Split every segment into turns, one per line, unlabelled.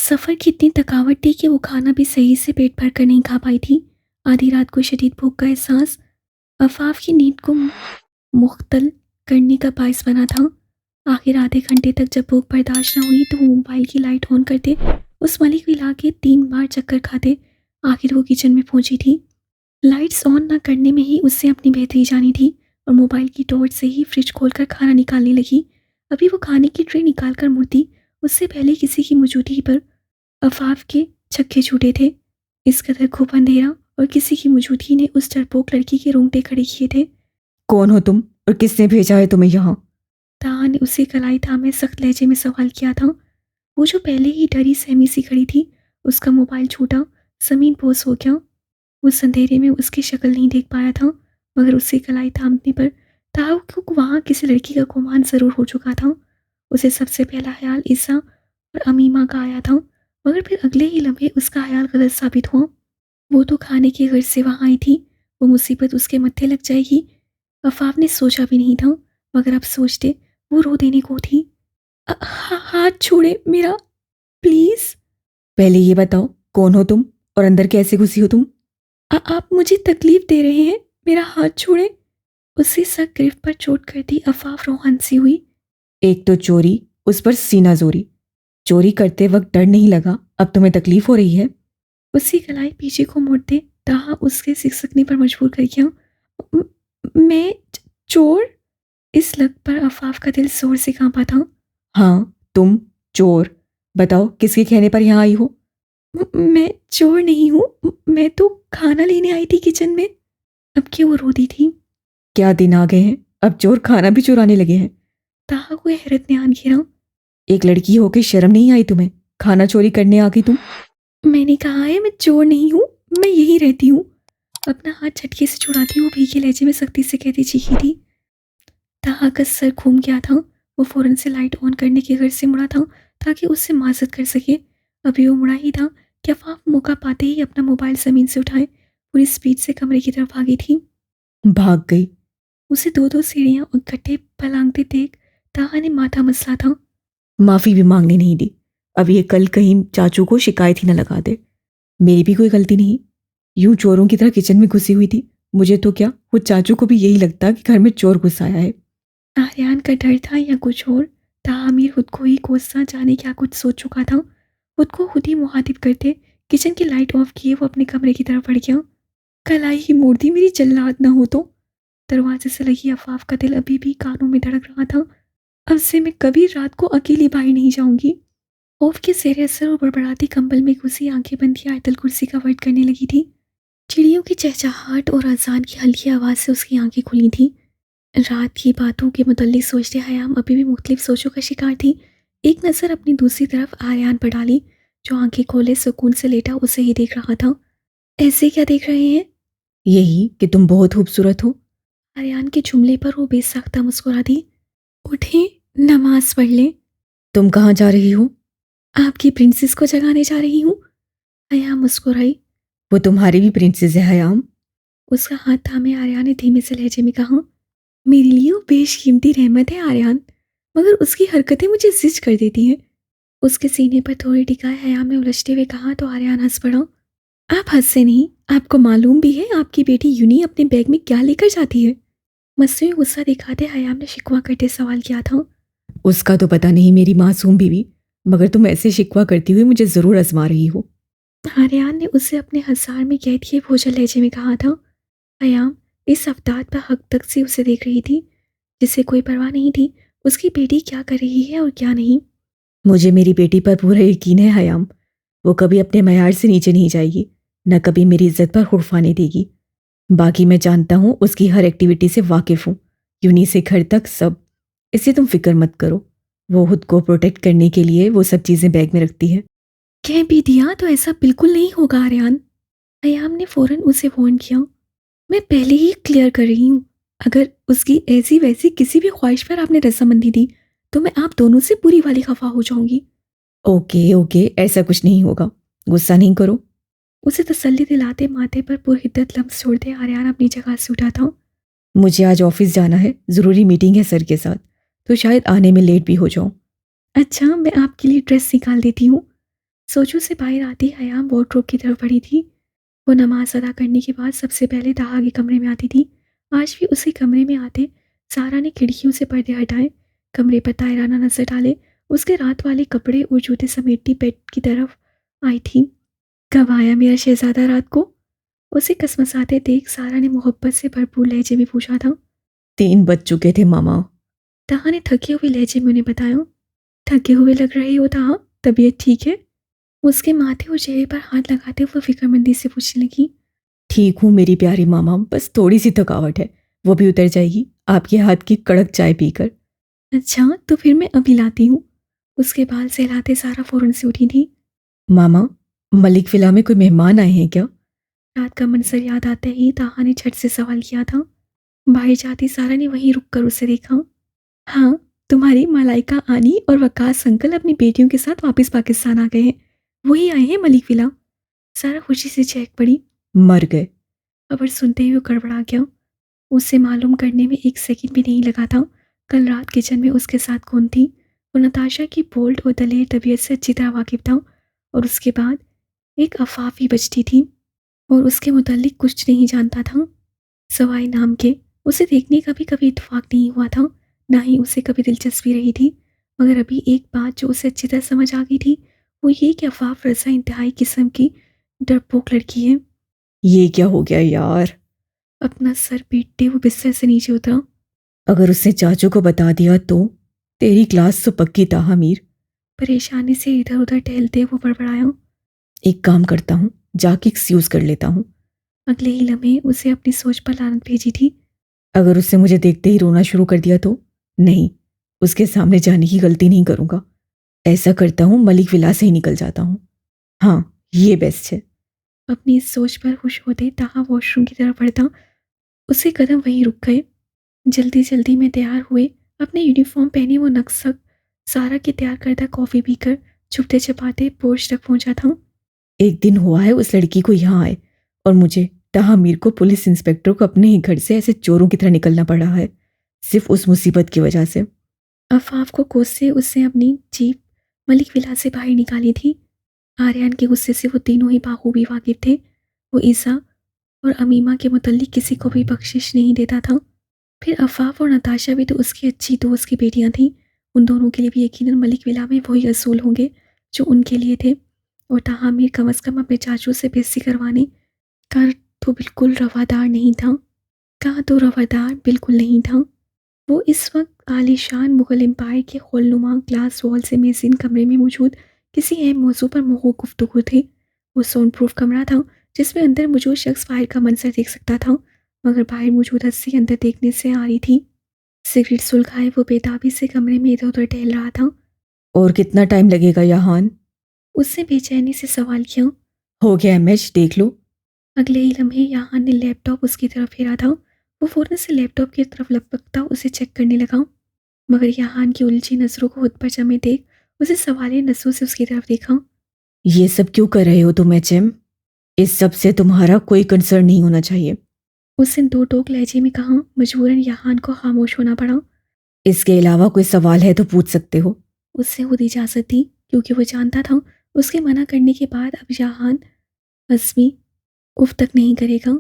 सफ़र की इतनी थकावट थी कि वो खाना भी सही से पेट भर कर नहीं खा पाई थी। आधी रात को शदीद भूख का एहसास अफ़ाफ़ की नींद को मुख्तल करने का बायस बना था। आखिर आधे घंटे तक जब भूख बर्दाश्त न हुई तो वो मोबाइल की लाइट ऑन करते, उस मलिक विला के 3 बार चक्कर खाते आखिर वो किचन में पहुंची थी। लाइट्स ऑन न करने में ही उससे अपनी बेहतरी जानी थी और मोबाइल की टॉर्च से ही फ्रिज खोलकर खाना निकालने लगी। अभी वो खाने की ट्रे निकाल कर मुड़ती, उससे पहले किसी की मौजूदगी पर अफाफ के छक्के छूटे थे। इस कदर खूब अंधेरा और किसी की मौजूदगी ने उस डरपोक लड़की के रोंगटे खड़े किए थे।
कौन हो तुम और किसने भेजा है तुम्हें यहाँ?
ताहा ने उसे कलाई थामे सख्त लहजे में सवाल किया था। वो जो पहले ही डरी सहमी सी खड़ी थी, उसका मोबाइल छूटा, जमीन बोस हो गया। उस अंधेरे में उसकी शक्ल नहीं देख पाया था, मगर उससे कलाई थामने पर ताहा को वहाँ किसी लड़की का गुमान ज़रूर हो चुका था। उसे सबसे पहला ख्याल ईसा और अमीमा का आया था, मगर फिर अगले ही लम्हे उसका ख्याल गलत साबित हुआ। वो तो खाने की गर्ज से वहाँ आई थी, वो मुसीबत उसके मत्थे लग जाएगी अफाफ ने सोचा भी नहीं था, मगर अब सोचते वो रो देने को थी। हाथ छोड़े मेरा, प्लीज़।
पहले ये बताओ कौन हो तुम और अंदर कैसे घुसी हो तुम?
आप मुझे तकलीफ दे रहे हैं, मेरा हाथ छोड़े। उसी सख्त गिरफ्त पर चोट कर दी अफाफ रोहान सी हुई।
एक तो चोरी, उस पर सीना जोरी। चोरी करते वक्त डर नहीं लगा, अब तुम्हें तकलीफ हो रही है?
उसी कलाई पीछे को मोड़ते ताहा उसके सिसकने पर मजबूर कर गया। "म- मैं चोर?" इस लग पर अफाफ का दिल जोर से कांपा था।
हाँ तुम चोर। बताओ किसके कहने पर यहाँ आई हो?
मैं चोर नहीं हूँ, मैं तो खाना लेने आई थी किचन में। अब क्यों वो रोती थी।
क्या दिन आ गए हैं, अब चोर खाना भी चुराने लगे हैं।
ताहा को हैरत ने आन घेरा।
एक लड़की होके शर्म नहीं आई तुम्हें? खाना चोरी करने आ गई तुम?
मैंने कहा है मैं चोर नहीं हूँ, मैं यही रहती हूँ। अपना हाथ झटके से छुड़ाती वो भीगे लहजे में सख्ती से कहती चीखी थी। ताहा का सर घूम गया था। वो फौरन से लाइट ऑन करने की गर्ज से मुड़ा था ताकि उससे माजत कर सके। अभी वो मुड़ा ही था कि अफाफ मौका पाते ही अपना मोबाइल जमीन से उठाए पूरी स्पीड से कमरे की तरफ भागी थी।
भाग गई?
उसे दो दो सीढ़ियां इकट्ठे पलांगते देख ताहा ने माथा मसला था।
माफी भी मांगने नहीं दी। अब ये कल कहीं चाचू को शिकायत ही न लगा दे। मेरी भी कोई गलती नहीं। यूं चोरों की तरह किचन में घुसी हुई थी। मुझे तो क्या, वो चाचू को भी यही लगता कि घर में चोर घुस आया है।
आर्यान का डर था या कुछ और, तामीर खुद को ही कोसना जाने क्या कुछ सोच चुका था। खुद को खुद ही मुहातिब करते किचन की लाइट ऑफ किए वो अपने कमरे की तरफ बढ़ गया। कलाई ही मोड़ दी मेरी जल्लाद ना हो तो। दरवाजे से लगी अफाफ का दिल अभी भी कानों में धड़क रहा था। अब से मैं कभी रात को अकेली बाहर नहीं जाऊंगी। खौफ के जेर असर और बड़बड़ाती कंबल में घुसी आंखें बंद किए आयतल कुर्सी का वर्ड करने लगी थी। चिड़ियों की चहचहाहट और अजान की हल्की आवाज़ से उसकी आंखें खुली थीं। रात की बातों के मुतल्लिक सोचते हयाम अभी भी मुख्तलिफ सोचों का शिकार थी। एक नज़र अपनी दूसरी तरफ आर्यान पर डाली, जो आंखें खोले सुकून से लेटा उसे ही देख रहा था। ऐसे क्या देख रहे हैं?
यही कि तुम बहुत खूबसूरत हो।
आर्यान के जुमले पर वो बेसाख्ता मुस्कुरा दी। उठे, नमाज पढ़ लें।
तुम कहाँ जा रही हो?
आपकी प्रिंसेस को जगाने जा रही हूँ। हयाम मुस्कुराई।
वो तुम्हारी भी प्रिंसेस है हयाम।
उसका हाथ थामे आर्यान ने धीमे से लहजे में कहा। मेरे लिए वो बेशकीमती रहमत है आर्यान, मगर उसकी हरकतें मुझे जिज कर देती हैं। उसके सीने पर थोड़ी टिकाए हयाम ने उलझते हुए कहा तो आर्यान हंस पड़ा। आप हंससे नहीं, आपको मालूम भी है आपकी बेटी यूनी अपने बैग में क्या लेकर जाती है? मस्से में गुस्सा दिखाते हयाम ने शिकवा करते सवाल किया था।
उसका तो पता नहीं मेरी मासूम बीवी, मगर तुम ऐसे शिकवा करती हुई मुझे जरूर आजमा रही हो।
आर्यान ने उसे अपने हजार में कैद किए भोजन लहजे में कहा था। हयाम इस अवतार पर हक तक से उसे देख रही थी, जिसे कोई परवाह नहीं थी उसकी बेटी क्या कर रही है और क्या नहीं।
मुझे मेरी बेटी पर पूरा यकीन है हयाम। वो कभी अपने मयार से नीचे नहीं जाएगी, न कभी मेरी इज्जत पर हुर्फाने देगी। बाकी मैं जानता हूँ, उसकी हर एक्टिविटी से वाकिफ हूँ, यूनी से घर तक सब। इसलिए तुम फिक्र मत करो। वो खुद को प्रोटेक्ट करने के लिए वो सब चीज़ें बैग में रखती है।
कह भी दिया तो ऐसा बिल्कुल नहीं होगा आर्यान। हयाम ने फौरन उसे वार्न किया। मैं पहले ही क्लियर कर रही हूँ, अगर उसकी ऐसी वैसी किसी भी ख्वाहिश पर आपने रजामंदी दी तो मैं आप दोनों से बुरी वाली खफा हो जाऊंगी।
ओके ओके, ऐसा कुछ नहीं होगा। गुस्सा नहीं करो।
उसे तसल्ली दिलाते माथे पर पुरहिद्दत लम्स छोड़ते आर्यान अपनी जगह से उठा था।
मुझे आज ऑफिस जाना है, ज़रूरी मीटिंग है सर के साथ, तो शायद आने में लेट भी हो जाऊं।
अच्छा, मैं आपके लिए ड्रेस निकाल देती हूँ। सोचों से बाहर आती हयाम वार्डरोब की तरफ बढ़ी थी। वो नमाज अदा करने के बाद सबसे पहले ताहा के कमरे में आती थी। आज भी उसी कमरे में आते सारा ने खिड़कियों से पर्दे हटाए, कमरे पर तायराना नजर डाले। उसके रात वाले कपड़े और जूते समेटती बेड की तरफ आई थी। कब आया मेरा शहजादा रात को? उसे कसमसाते देख सारा ने मोहब्बत से भरपूर लहजे में पूछा था।
3 बज चुके थे मामा।
ताहा ने थके हुए लहजे में उन्हें बताया। थके हुए लग रहे हो ताहा, तबीयत ठीक है? उसके माथे और चेहरे पर हाथ लगाते हुए फिक्रमंदी से पूछने लगी।
ठीक हूँ मेरी प्यारी मामा, बस थोड़ी सी थकावट है, वो भी उतर जाएगी आपके हाथ की कड़क चाय पीकर।
अच्छा तो फिर मैं अभी लाती हूँ। उसके बाल सहलाते सारा फौरन से उठी थी।
मामा, मलिक विला में कोई मेहमान आए हैं क्या?
रात का मंजर याद आते ही ताहा ने झट से सवाल किया था। बाहर जाती सारा ने वहीं रुककर उसे देखा। हाँ, तुम्हारी मलाइका आनी और वकास अंकल अपनी बेटियों के साथ वापस पाकिस्तान आ गए हैं। वही आए हैं मलिक विला। सारा खुशी से चहक पड़ी।
मर गए?
खबर सुनते ही वो गड़बड़ा गया। उसे मालूम करने में एक सेकंड भी नहीं लगा था कल रात किचन में उसके साथ कौन थी। वो नताशा की बोल्ड और दलेर तबीयत से अच्छी तरह वाकिफ था और उसके बाद एक अफवाह भी बजती थी और उसके मुतालिक कुछ नहीं जानता था सवाए नाम के। उसे देखने का भी कभी इत्तेफाक नहीं हुआ था, ना ही उसे कभी दिलचस्पी रही थी। मगर अभी एक बात जो उसे अच्छी तरह समझ आ गई थी वो ये कि अफाफ रज़ा इंतहाई किस्म की डरपोक लड़की है।
ये क्या हो गया यार?
अपना सर पीटते वो बिस्तर से नीचे उतरा।
अगर उसने चाचू को बता दिया तो? तेरी क्लास तो पक्की ताहा मीर।
परेशानी से इधर उधर टहलते वो बड़बड़ाया।
एक काम करता हूँ, जाके एक्सक्यूज कर लेता हूँ।
अगले ही लम्हे उसे अपनी सोच पर लानत भेजी थी।
अगर उसने मुझे देखते ही रोना शुरू कर दिया तो? नहीं, उसके सामने जाने की गलती नहीं करूँगा। ऐसा करता हूँ, मलिक विला से ही निकल जाता हूँ। हाँ, ये बेस्ट है।
अपनी इस सोच पर खुश होते ताहा वॉशरूम की तरफ बढ़ता। उसके कदम वहीं रुक गए। जल्दी जल्दी में तैयार हुए, अपने यूनिफॉर्म पहने वो नक्सक सारा के तैयार करता कॉफ़ी पीकर छुपते छुपाते पोर्च तक पहुंचा था।
एक दिन हुआ है उस लड़की को यहाँ आए और मुझे ताहा मीर को पुलिस इंस्पेक्टर को अपने ही घर से ऐसे चोरों की तरह निकलना पड़ा है, सिर्फ उस मुसीबत की वजह से।
अफाफ को कोसते उसने अपनी जीप मलिक विला से बाहर निकाली थी। आर्यन के गुस्से से वो तीनों ही बाखूबी वाकिफ थे। वो ईसा और अमीमा के मुतल्लिक किसी को भी बख्शिश नहीं देता था। फिर अफाफ और नताशा भी तो उसकी अच्छी दोस्त की बेटियां थीं। उन दोनों के लिए भी यकीनन मलिक विला में वही असूल होंगे जो उनके लिए थे। और ताहामीर कम अज़ कम अपने चाचू से बेइज्जती करवाने का तो बिल्कुल रवादार नहीं था। बिल्कुल नहीं था। वो इस वक्त आलीशान मुगल एम्पायर के खोलनुमा ग्लास वॉल से मेज़ीन कमरे में मौजूद किसी अहम मौजू पर मोहू गुफ्तगू थे। वो साउंड प्रूफ कमरा था जिसमें अंदर मौजूद शख्स बाहर का मंजर देख सकता था, मगर बाहर मौजूद हस्ती अंदर देखने से आ रही थी। सिगरेट सुलगाए वो बेताबी से कमरे में इधर उधर टहल रहा था।
और कितना टाइम लगेगा यहान?
उसने बेचैनी से सवाल किया।
हो गया मैच, देख लो।
अगले ही लम्हे यहाँ ने लैपटॉप उसकी तरफ फेरा था। वो फौरन से लैपटॉप की तरफ लपकता उसे चेक करने लगा, मगर यहाँ की उलझी नजरों को खुद पर जमे देख उसे सवालिया नजरों से उसकी तरफ देखा।
ये सब क्यों कर रहे हो तुम एचएम? इस सब से तुम्हारा कोई कंसर्न नहीं होना चाहिए।
उसने दो टोक लहजे में कहा। मजबूरन यहाँ को खामोश होना पड़ा।
इसके अलावा कोई सवाल है तो पूछ सकते हो।
उससे खुद इजाज़त दी क्योंकि वो जानता था उसके मना करने के बाद अब यहाँ हस्मी उफ तक नहीं करेगा।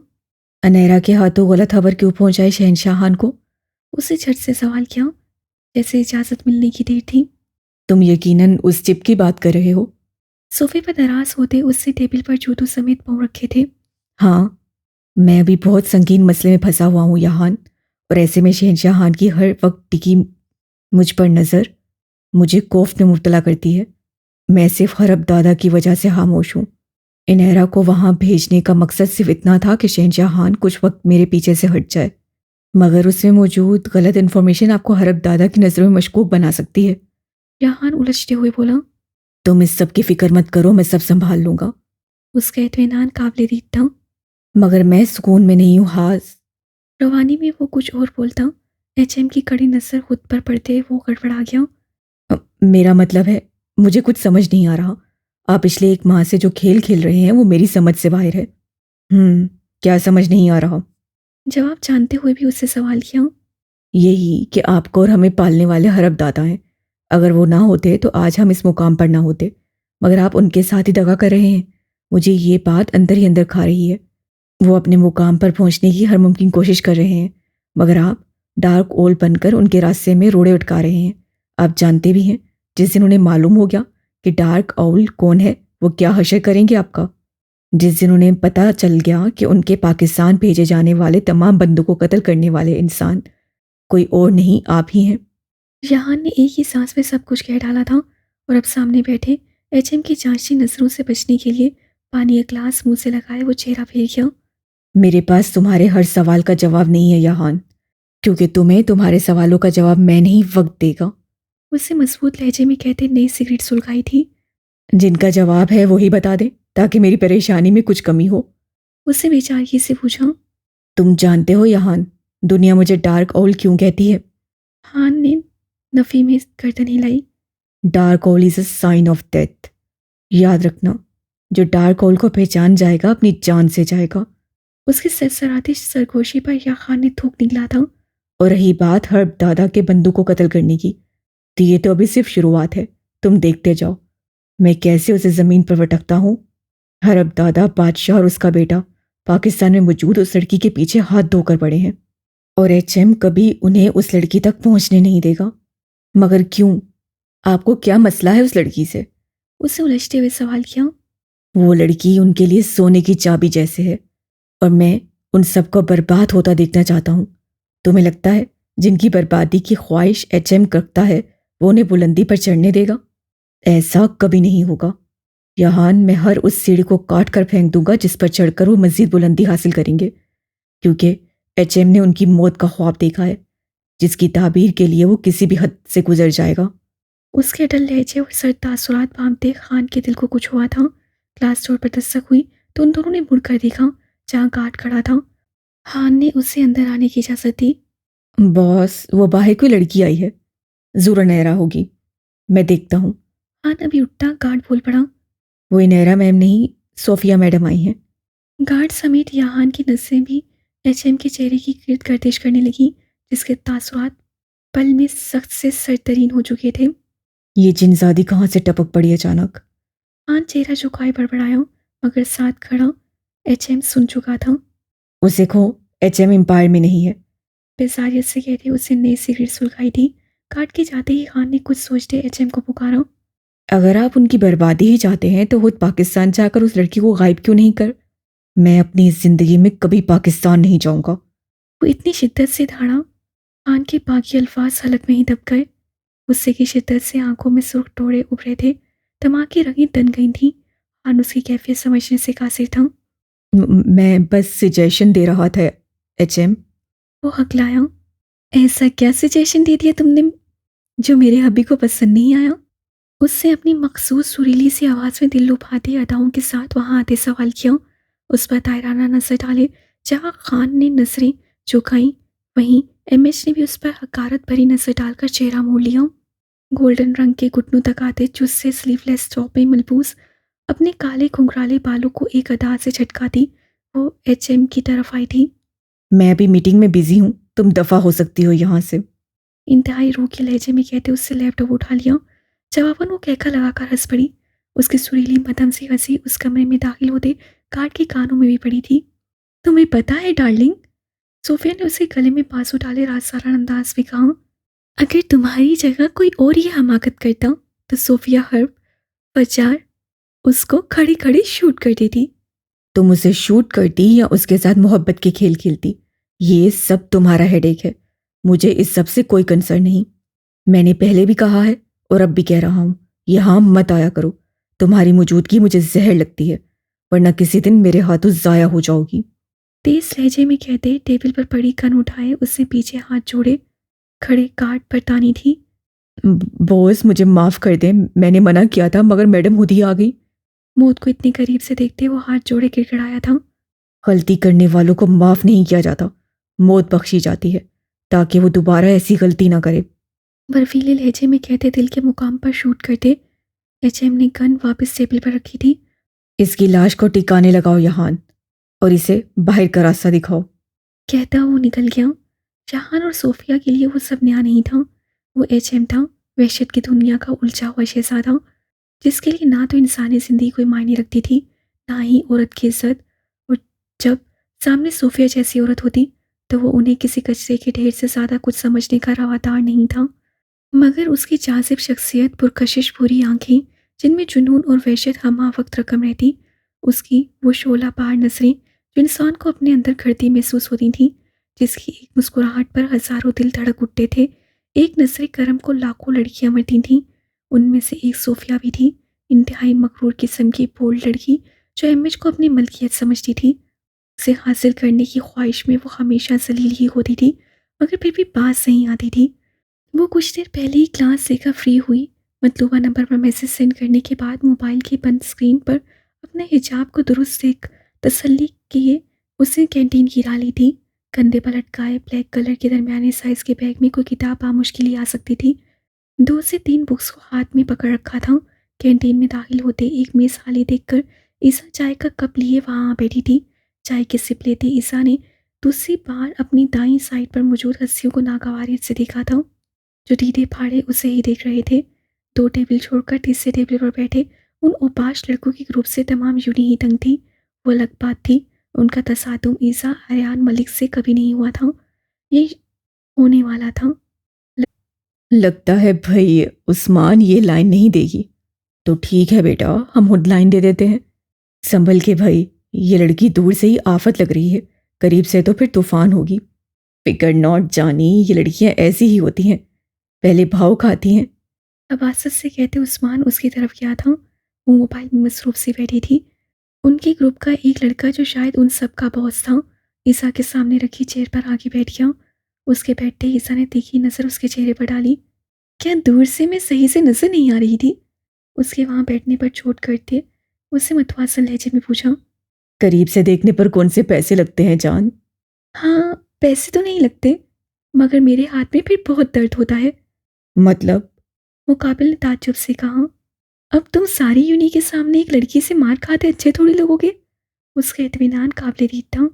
अनैरा के हाथों गलत खबर क्यों पहुंचाई शहनशाहान को?
उससे झट से सवाल किया जैसे इजाज़त मिलने की देर थी।
तुम यकीनन उस चिप की बात कर रहे हो?
सोफे पर दराज होते उससे टेबल पर जूतों समेत पाँव रखे थे।
हाँ, मैं अभी बहुत संगीन मसले में फंसा हुआ हूँ यहान, और ऐसे में शहनशाहान की हर वक्त टिकी मुझ पर नज़र मुझे खौफ में मुब्तला करती है। मैं सिर्फ हरब दादा की वजह से खामोश हूँ। इनहरा को वहाँ भेजने का मकसद सिर्फ इतना था कि शहनशाहान कुछ वक्त मेरे पीछे से हट जाए, मगर उसमें मौजूद गलत इन्फॉर्मेशन आपको हरब दादा की नज़रों में मशकूक बना सकती है।
यहाँ उलझते हुए बोला।
तुम इस सब की फिक्र मत करो, मैं सब संभाल लूंगा।
उसका इत्मीनान काबिल दीद था,
मगर मैं सुकून में नहीं हूँ हास।
रवानी में वो कुछ और बोलता। एचएम की कड़ी नजर खुद पर पड़ते वो गड़बड़ा गया।
मेरा मतलब है, मुझे कुछ समझ नहीं आ रहा। आप पिछले 1 माह से जो खेल खेल रहे हैं वो मेरी समझ से बाहर है। क्या समझ नहीं आ रहा?
जवाब जानते हुए भी उससे सवाल किया।
यही कि आपको और हमें पालने वाले हरब दादा हैं। अगर वो ना होते तो आज हम इस मुकाम पर ना होते। मगर आप उनके साथ ही दगा कर रहे हैं। मुझे ये बात अंदर ही अंदर खा रही है। वो अपने मुकाम पर पहुंचने की हर मुमकिन कोशिश कर रहे हैं, मगर आप डार्क ओल बनकर उनके रास्ते में रोड़े अटका रहे हैं। आप जानते भी हैं, जिस दिन उन्हें मालूम हो गया कि डार्क ओल कौन है, वो क्या हशर करेंगे आपका। जिस दिन उन्हें पता चल गया कि उनके पाकिस्तान भेजे जाने वाले तमाम बंदों को कत्ल करने वाले इंसान कोई और नहीं, आप ही हैं।
जहान ने एक ही सांस में सब कुछ कह डाला था और अब सामने बैठे एचएम की जांचती नजरों से बचने के लिए पानी का ग्लास मुंह से लगाए वो चेहरा फेर गया।
मेरे पास तुम्हारे हर सवाल का जवाब नहीं है यहान, क्योंकि तुम्हें तुम्हारे सवालों का जवाब मैं नहीं, वक्त देगा।
उससे मजबूत लहजे में कहते नई सिगरेट सुलगाई थी।
जिनका जवाब है वही बता दे, ताकि मेरी परेशानी में कुछ कमी हो।
उससे बेचारगी से पूछा।
तुम जानते हो यहान, दुनिया मुझे डार्क ओल क्यों कहती है?
हान ने नफी में गर्दन हिलाई।
Dark owl is a sign of death. याद रखना, जो डार्क ओल को पहचान जाएगा अपनी जान से जाएगा।
उसके सरसराती सरगोशी पर या खान ने थूक निकला था।
और रही बात हर्ब दादा के बंदूक को कत्ल करने की, तो ये तो अभी सिर्फ शुरुआत है। तुम देखते जाओ मैं कैसे उसे जमीन पर वटकता हूँ। हर्ब दादा, बादशाह और उसका बेटा पाकिस्तान में मौजूद उस लड़की के पीछे हाथ धोकर पड़े हैं, और एचएम कभी उन्हें उस लड़की तक पहुंचने नहीं देगा। मगर क्यों? आपको क्या मसला है उस लड़की से?
उसे उलझते हुए सवाल किया।
वो लड़की उनके लिए सोने की चाबी जैसे है, और मैं उन सबको बर्बाद होता देखना चाहता हूँ। तुम्हें लगता है जिनकी बर्बादी की ख्वाहिश एचएम रखता है वो उन्हें बुलंदी पर चढ़ने देगा? ऐसा कभी नहीं होगा। यहान, मैं हर उस सीढ़ी को काट कर फेंक दूंगा जिस पर चढ़कर वो मजीद बुलंदी हासिल करेंगे, क्योंकि एचएम ने उनकी मौत का ख्वाब देखा है, जिसकी ताबीर के लिए वो किसी भी हद से गुजर जाएगा।
उसके अटल लहजे और सर तासुरात बांधते खान के दिल को कुछ हुआ था। ग्लास डोर पर दस्तक हुई तो उन दोनों ने मुड़कर देखा जहाँ गार्ड खड़ा था। खान ने उसे अंदर आने की इजाजत दी।
बॉस, वो बाहर कोई लड़की आई है, जूरा नहरा होगी, मैं देखता हूँ।
खान अभी उठता गार्ड बोल पड़ा।
वो नहरा मैम नहीं, सोफिया मैडम आई हैं।
गार्ड समेत यहान की नसें भी एचएम के चेहरे की गिर्द गर्दिश करने लगी, जिसके तासुरात पल में सख्त से सरतरीन हो चुके थे।
ये जिनजादी कहाँ से टपक पड़ी अचानक?
खान चेहरा झुकाए बड़बड़ाया, मगर साथ खड़ा एचएम सुन चुका था।
उसे खो, एचएम एम्पायर में नहीं है।
बेजारियत से कहते उसे नई सिगरेट सुलगाई थी। काट के जाते ही खान ने कुछ सोचते एचएम को पुकारा।
अगर आप उनकी बर्बादी ही चाहते हैं तो खुद पाकिस्तान जाकर उस लड़की को गायब क्यों नहीं कर? मैं अपनी जिंदगी में कभी पाकिस्तान नहीं जाऊंगा।
वो इतनी शिद्दत से धाड़ा, खान के बाकी अल्फाज हलक में ही दब गए। गुस्से की शिद्दत से आंखों में सुर्ख टोड़े उभरे थे, दिमाग की रगें तन गई थी। खान उसकी कैफियत समझने से कासिर था।
मैं बस सजेशन दे रहा था एचएम।
वो हकलाया। ऐसा क्या सजेशन दे दिया तुमने जो मेरे हबी को पसंद नहीं आया? उससे अपनी मखसूस सुरीली सी आवाज़ में दिल लुभाती अदाओं के साथ वहां आते सवाल किया। उस पर तायराना नजर डाले। जहाँ खान ने नजरें झुकाई, वहीं एमएच ने भी उस पर हकारत भरी नजर डालकर चेहरा मोड़ लिया। गोल्डन रंग के घुटनों तक आते चुस्से स्लीवलेस टॉप में मलबूस अपने काले घुंघराले बालों को एक अदा से झटकाती वो एचएम की तरफ आई थी।
मैं अभी मीटिंग में बिजी हूँ, तुम दफा हो सकती हो यहाँ से।
इंतहाई रूह के लहजे में कहते उससे लैपटॉप उठा लिया। जवाबन वो कहकर लगाकर हंस पड़ी। उसकी सुरीली मदम सी हंसी उस कमरे में दाखिल होते गार्ड के कानों में भी पड़ी थी। तुम्हें पता है डार्लिंग, सोफिया ने उसे गले में बाजू डाले राजसारा अंदाज में कहा, अगर तुम्हारी जगह कोई और ये हमाकत करता तो सोफिया हर्ब फजार उसको खड़ी खड़ी शूट कर देती।
तुम उसे शूट करती या उसके साथ मोहब्बत के खेल खेलती, ये सब तुम्हारा हेडेक है। मुझे इस सब से कोई कंसर्न नहीं। मैंने पहले भी कहा है और अब भी कह रहा हूँ, यहाँ मत आया करो। तुम्हारी मौजूदगी मुझे जहर लगती है, वरना किसी दिन मेरे हाथों जाया हो जाओगी।
तेज लहजे में कहते टेबल पर पड़ी गन उठाए उसने पीछे हाथ जोड़े खड़े गार्ड पर तानी थी।
बॉस, मुझे माफ कर दे, मैंने मना किया था मगर मैडम खुद ही आ गई।
मौत को इतने करीब से देखते वो हाथ जोड़े गिड़गिड़ाया था।
गलती करने वालों को माफ नहीं किया जाता, मौत बख्शी जाती है ताकि वो दोबारा ऐसी गलती ना करे।
बर्फीले लहजे में कहते दिल के मुकाम पर शूट करते। एचएम ने गन वापस टेबल पर रखी थी।
इसकी लाश को टिकाने लगाओ यहान, और इसे बाहर का रास्ता दिखाओ।
कहता वो निकल गया। जहान और सोफिया के लिए वो सब नया नहीं था। वो एचएम था, वहशत की दुनिया का उलझा हुआ शहजादा, जिसके लिए ना तो इंसानी ज़िंदगी कोई मायने रखती थी, ना ही औरत की इज़्ज़त। और जब सामने सोफ़िया जैसी औरत होती, तो वो उन्हें किसी कचरे के ढेर से ज़्यादा कुछ समझने का रवादार नहीं था। मगर उसकी जाज़िब शख्सियत, पुरकशिश भूरी आँखें, जिनमें जुनून और वहशत हमा-वक़्त रकम रहती, उसकी वो शोलाबार नज़रें जो इंसान को अपने अंदर घड़ती महसूस होती थीं, जिसकी एक मुस्कुराहट पर हज़ारों दिल धड़क उठते थे। एक नज़रे करम को लाखों लड़कियाँ मरती थीं, उनमें से एक सोफ़िया भी थी, इंतहाई मग़रूर किस्म की बोल्ड लड़की, जो इमेज को अपनी मलकियत समझती थी। उसे हासिल करने की ख्वाहिश में वो हमेशा ज़लील ही होती थी, मगर फिर भी बाज़ नहीं आती थी। वो कुछ देर पहले ही क्लास से का फ्री हुई। मतलूबा नंबर पर मैसेज सेंड करने के बाद मोबाइल की बंद स्क्रीन पर अपने हिजाब को दुरुस्त देख तसल्ली किए उसने कैंटीन की राह ली थी। कंधे पर लटकाए ब्लैक कलर के दरमियाने साइज के बैग में कोई किताब बामुश्किल ही आ सकती थी। 2 से 3 बुक्स को हाथ में पकड़ रखा था। कैंटीन में दाखिल होते एक मेज़ खाली देखकर ईसा चाय का कप लिए वहाँ आ बैठी थी। चाय की सिप लेते ईसा ने दूसरी बार अपनी दाईं साइड पर मौजूद हस्तियों को नागवारियत से देखा था, जो दीदे फाड़े उसे ही देख रहे थे। 2 टेबल छोड़कर तीसरे टेबल पर बैठे उन औपाश लड़कों के ग्रुप से तमाम यूनी ही तंग थी। वो अलग बात थी, उनका तसादुम ईसा आर्यान मलिक से कभी नहीं हुआ था। ये होने वाला था।
लगता है भाई उस्मान ये लाइन नहीं देगी। तो ठीक है बेटा, हम खुद लाइन दे देते हैं। संभल के भाई, ये लड़की दूर से ही आफत लग रही है, करीब से तो फिर तूफान होगी। फिकर नॉट जानी, ये लड़कियां ऐसी ही होती हैं, पहले भाव खाती हैं।
अबासत से कहते उस्मान उसकी तरफ गया था। वो मोबाइल में मसरूफ सी बैठी थी। उनके ग्रुप का एक लड़का, जो शायद उन सब का बॉस था, ईसा के सामने रखी चेयर पर आके बैठ गया। उसके बैठते ही ईसा ने तीखी नज़र उसके चेहरे पर डाली। क्या दूर से मैं सही से नज़र नहीं आ रही थी? उसके वहाँ बैठने पर चोट करते उससे मतवासल लहजे में पूछा।
करीब से देखने पर कौन से पैसे लगते हैं जान?
हाँ, पैसे तो नहीं लगते, मगर मेरे हाथ में फिर बहुत दर्द होता है।
मतलब?
मुकाबिल ने ताज्जुब से कहा। अब तुम सारी यूनी के सामने एक लड़की से मार खाते अच्छे थोड़ी लगोगे। उसका इत्मीनान काबिल दीद था।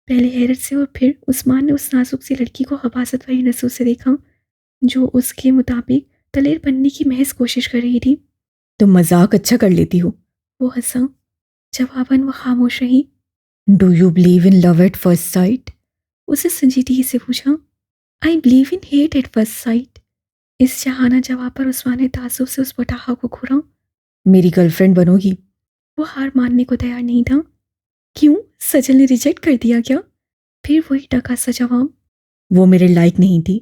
पहले हैरत से और फिर उस्मान ने उस नाजुक सी लड़की को हवासत भरी नजरों से देखा, जो उसके मुताबिक दलेर बनने की महज कोशिश कर रही थी।
तुम मजाक अच्छा कर लेती हो।
वो हंसा। जवाबन वो खामोश रही।
Do you believe in love at first sight?
उसे संजीदगी से पूछा। I believe in hate at first sight. इस जहाना जवाब पर उस्मान ने तासुब से उस पटाखा को घूरा।
मेरी गर्लफ्रेंड बनोगी?
वो हार मानने को तैयार नहीं था। क्यों? सजल ने रिजेक्ट कर दिया क्या? फिर वही टका सा जवाब।
वो मेरे लायक नहीं थी।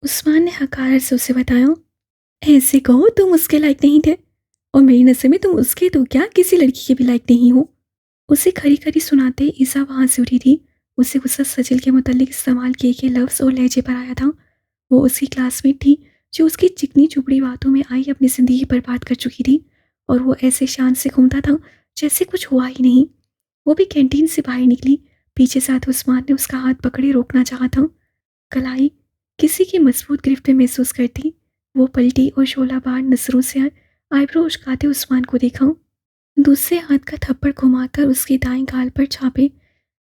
उस्मान ने हकारत से उसे बताया। ऐसे कहो तुम उसके लायक नहीं थे, और मेरी नज़र में तुम उसके तो क्या किसी लड़की के भी लायक नहीं हो। उसे खरी खरी सुनाते ईसा वहाँ से उठी थी। उसे गुस्सा सजल के मुतल्लिक इस्तेमाल किए गए लफ्ज़ और लहजे पर आया था। वो उसकी क्लासमेट थी, जो उसकी चिकनी चुपड़ी बातों में आई अपनी ज़िंदगी बर्बाद कर चुकी थी, और वो ऐसे शान से घूमता था जैसे कुछ हुआ ही नहीं। वो भी कैंटीन से बाहर निकली। पीछे से आते उस्मान ने उसका हाथ पकड़े रोकना चाहा था। कलाई किसी की मजबूत गिरफ्त में महसूस करती, वो पलटी और शोलाबार नजरों से आईब्रो उचकाते उस्मान को देखा। दूसरे हाथ का थप्पड़ घुमाकर उसके दाएं गाल पर छापे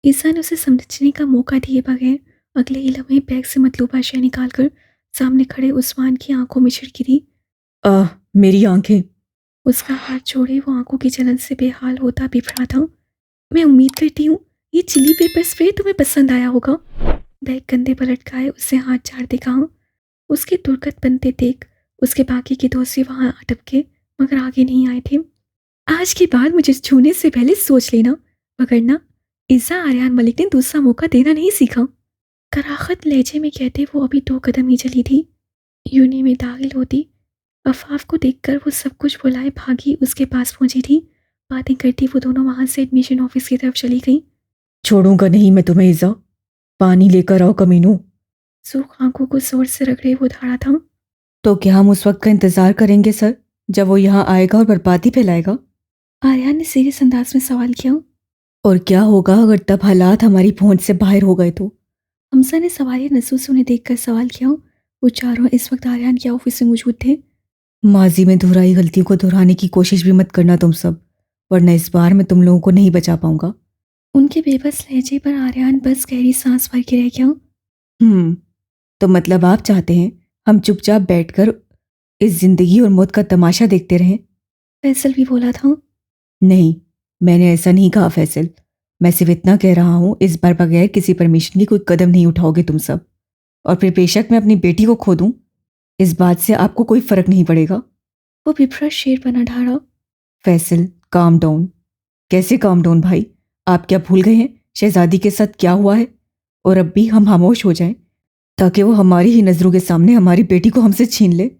ईसा ने उसे समझने का मौका दिए बगैर अगले ही लम्हे बैग से मतलूबा शय निकालकर सामने खड़े उस्मान की आंखों में छिड़की दी।
मेरी आंखें।
उसका हाथ छोड़े वो आंखों की जलन से बेहाल होता बिफरा था। मैं उम्मीद करती हूँ ये चिली पेपर स्प्रे तुम्हें पसंद आया होगा। बैग कंधे पर लटकाए उससे हाथ झाड़ते कहा। उसके दुर्गत बनते देख उसके बाकी के दोस्त भी वहां अटके, मगर आगे नहीं आए थे। आज के बाद मुझे छूने से पहले सोच लेना, वगरना इज़ा आर्यान मलिक ने दूसरा मौका देना नहीं सीखा। कराखत लहजे में कहते वो अभी 2 कदम ही चली थी। यूनी में दाखिल होती अफाफ को देखकर वो सब कुछ भुलाए भागी उसके पास पहुंची थी। बातें करती वो दोनों वहां से एडमिशन ऑफिस की तरफ चली गई।
छोड़ूंगा नहीं मैं तुम्हें इज़ा। पानी लेकर आओ कमीनों।
सूख आंखों को जोर से रगड़े वो धारा था।
तो क्या हम उस वक्त का इंतजार करेंगे सर, जब वो यहाँ आएगा और बर्बादी फैलाएगा?
आर्यन ने सीरियस अंदाज में सवाल किया।
और क्या होगा अगर तब हालात हमारी पहुंच से बाहर हो गए तो?
हमजा ने सवालिया नजरों से उन्हें देखकर सवाल किया। वो चारों इस वक्त आर्यन के ऑफिस में मौजूद थे।
माजी में दोहराई गलतियों को दोहराने की कोशिश भी मत करना तुम सब, वरना इस बार मैं तुम लोगों को नहीं बचा पाऊंगा।
उनके बेबस लहजे पर आर्यन बस गहरी सांस भर के रह गया।
तो मतलब आप चाहते हैं हम चुपचाप बैठकर इस जिंदगी और मौत का तमाशा देखते रहें?
फैसल भी बोला था।
नहीं, मैंने ऐसा नहीं कहा फैसल। मैं सिर्फ इतना कह रहा हूँ, इस बार बगैर किसी परमिशन के कोई कदम नहीं उठाओगे तुम सब। और फिर बेशक मैं अपनी बेटी को खो दूं, इस बात से आपको कोई फर्क नहीं पड़ेगा।
वो विभ्रत शेर बना ढाड़ा।
Faisal, calm down. कैसे काम डाउन भाई? आप क्या भूल गए हैं शहजादी के साथ क्या हुआ है? और अब भी हम खामोश हो जाएं ताकि वो हमारी ही नज़रों के सामने हमारी बेटी को हमसे छीन ले।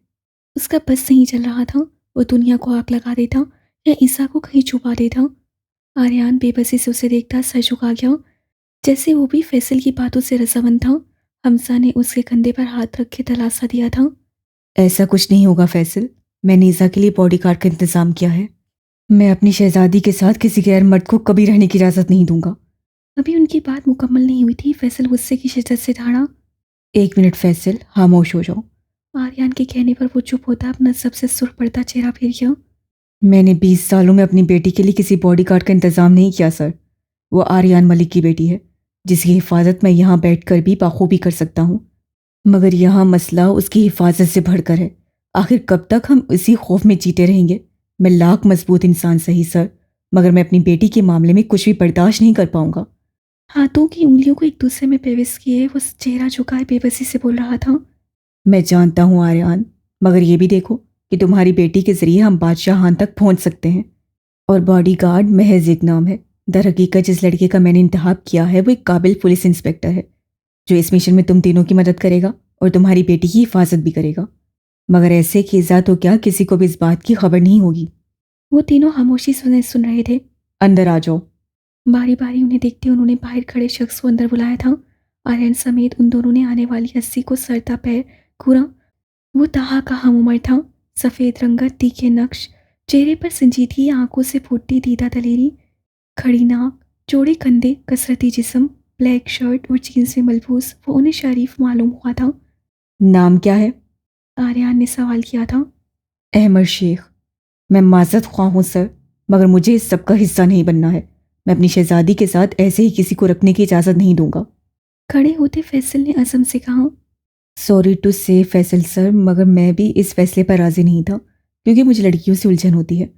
उसका बस नहीं चल रहा था। वो दुनिया को आग लगा देता या ईसा को कहीं छुपा देता। आर्यान बेबसी से उसे देखता सर झुका गया, जैसे वो भी फैसल की बातों से रजामंद था। हमजा ने उसके कंधे पर हाथ रख के दिलासा दिया था।
ऐसा कुछ नहीं होगा फैसल। मैंने ईसा के लिए बॉडीगार्ड का इंतजाम किया है। मैं अपनी शहजादी के साथ किसी गैर मर्द को कभी रहने की इजाज़त नहीं दूंगा।
अभी उनकी बात मुकम्मल नहीं हुई थी, फैसल गुस्से की शिद्दत से ढाड़ा।
1 मिनट फैसल, खामोश हो जाओ।
आर्यान के कहने पर वो चुप होता, अपना सबसे सुर्ख पड़ता चेहरा फेर गया।
मैंने 20 सालों में अपनी बेटी के लिए किसी बॉडीगार्ड का इंतजाम नहीं किया सर। वो आर्यान मलिक की बेटी है, जिसकी हिफाजत मैं यहाँ बैठकर भी बाखूबी कर सकता हूँ। मगर यहाँ मसला उसकी हिफाजत से बढ़कर है। आखिर कब तक हम इसी खौफ में जीते रहेंगे? मैं लाख मजबूत इंसान सही सर, मगर मैं अपनी बेटी के मामले में कुछ भी बर्दाश्त नहीं कर पाऊंगा।
हाथों की उंगलियों को एक दूसरे में पेविस किए वो चेहरा झुकाए बेबसी से बोल रहा था।
मैं जानता हूँ आर्यान, मगर ये भी देखो कि तुम्हारी बेटी के जरिए हम बादशाहान तक पहुँच सकते हैं। और बॉडीगार्ड महज एक नाम है। दर हकीकत जिस लड़के का मैंने इंतखाब किया है वो एक काबिल पुलिस इंस्पेक्टर है, जो इस मिशन में तुम तीनों की मदद करेगा और तुम्हारी बेटी की हिफाजत भी करेगा। मगर ऐसे की इज़्ज़त तो क्या किसी को भी इस बात की खबर नहीं होगी।
वो तीनों खामोशी सुन रहे थे।
अंदर आ जाओ।
बारी बारी उन्हें देखते उन्होंने बाहर खड़े शख्स को अंदर बुलाया था। आर्यन समेत उन दोनों ने आने वाली हस्ती को सरता पैर घूरा। वो तहा का हम उम्र था, सफ़ेद रंगत, तीखे नक्श, चेहरे पर संजीदगी, आंखों से फूटती दीदा दलेरी, खड़ी नाक, चौड़े कंधे, कसरती जिस्म, ब्लैक शर्ट और जीन्स में मलबूस। वो उन्हें शरीफ मालूम हुआ था।
नाम क्या है?
आर्यन ने सवाल किया था।
अहमद शेख। मैं माजरत ख्वाह हूँ सर, मगर मुझे इस सब का हिस्सा नहीं बनना है। मैं अपनी शहजादी के साथ ऐसे ही किसी को रखने की इजाज़त नहीं दूंगा।
खड़े होते फैसल ने अज़म से कहा।
सॉरी टू से फैसल सर, मगर मैं भी इस फैसले पर राज़ी नहीं था, क्योंकि मुझे लड़कियों से उलझन होती है।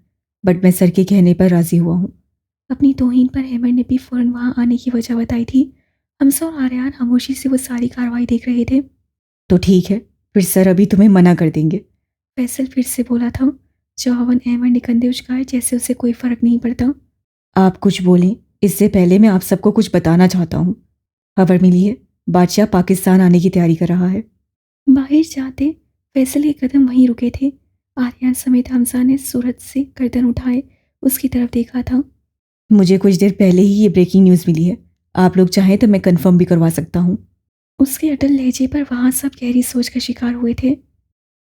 बट मैं सर के कहने पर राज़ी हुआ हूँ।
अपनी तौहीन पर हैमर ने भी फ़ौरन वहाँ आने की वजह बताई थी। हमजा और आर्यन खामोशी से वो सारी कार्रवाई देख रहे थे।
तो ठीक है, फिर सर अभी तुम्हें मना कर देंगे।
फैसल फिर से बोला था। जवाबन अहमद ने कंधे उचकाए, जैसे उसे कोई फ़र्क नहीं पड़ता।
आप कुछ बोलें, इससे पहले मैं आप सबको कुछ बताना चाहता हूँ। खबर मिली है, बादशाह पाकिस्तान आने की तैयारी कर रहा है।
बाहर जाते फैसल के कदम वहीं रुके थे। आर्यन समेत हमजा ने सूरत से गर्दन उठाए उसकी तरफ देखा था।
मुझे कुछ देर पहले ही ये ब्रेकिंग न्यूज़ मिली है। आप लोग चाहें तो मैं कंफर्म भी करवा सकता हूँ।
उसके अटल लहजे पर वहाँ सब गहरी सोच का शिकार हुए थे।